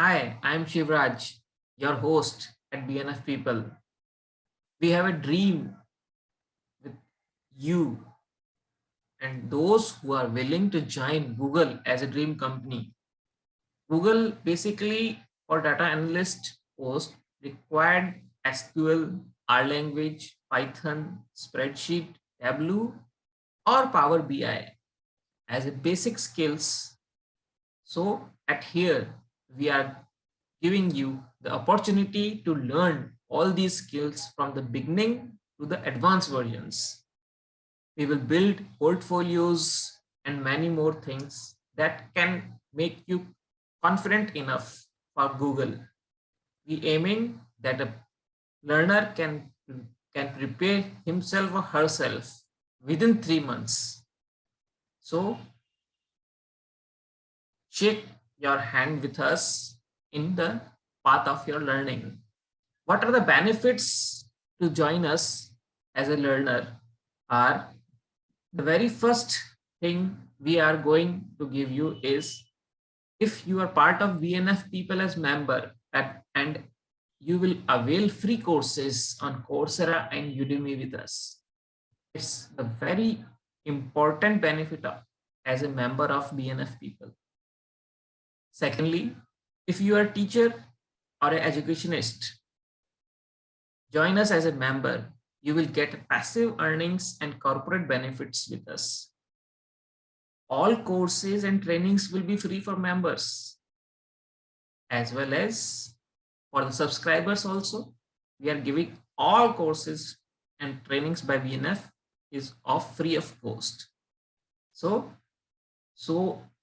Hi, I'm Shivraj, your host at bnf.people. We have a dream with you and those who are willing to join Google as a dream company. Google basically for data analyst post required SQL, R language, Python, Spreadsheet, Tableau, or Power BI as a basic skills. So at here, we are giving you the opportunity to learn all these skills from the beginning to the advanced versions. We will build portfolios and many more things that can make you confident enough for Google. We aiming that a learner can prepare himself or herself within 3 months. So shake your hand with us in the path of your learning. What are the benefits to join us as a learner? Are the very first thing we are going to give you is if you are part of bnf people as member and you will avail free courses on Coursera and Udemy with us. It's the very important benefit of as a member of bnf people. Secondly, if you are a teacher or an educationist, join us as a member. You will get passive earnings and corporate benefits with us. All courses and trainings will be free for members, as well as for the subscribers also. We are giving all courses and trainings by BNF is of free of cost. So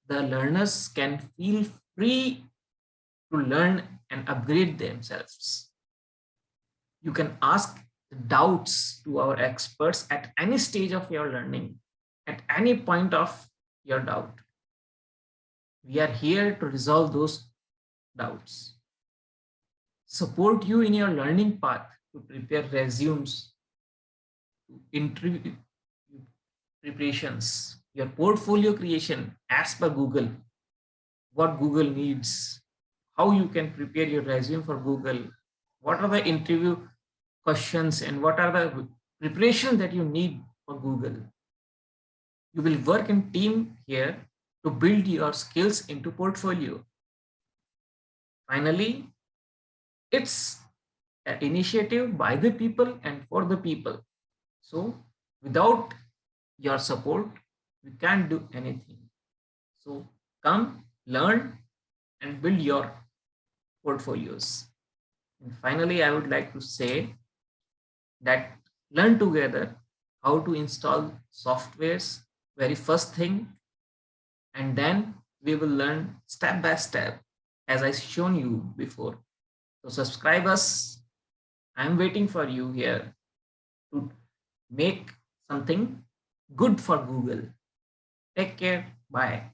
the learners can feel free to learn and upgrade themselves. You can ask doubts to our experts at any stage of your learning, at any point of your doubt. We are here to resolve those doubts, support you in your learning path to prepare resumes, interview preparations, your portfolio creation as per Google, what Google needs, how you can prepare your resume for Google, what are the interview questions and what are the preparation that you need for Google. You will work in team here to build your skills into portfolio. Finally, it's an initiative by the people and for the people. So without your support, we can't do anything. So come, learn, and build your portfolios. And finally, I would like to say that learn together how to install softwares, very first thing, and then we will learn step by step as I shown you before. So subscribe us. I'm waiting for you here to make something good for Google. Take care. Bye.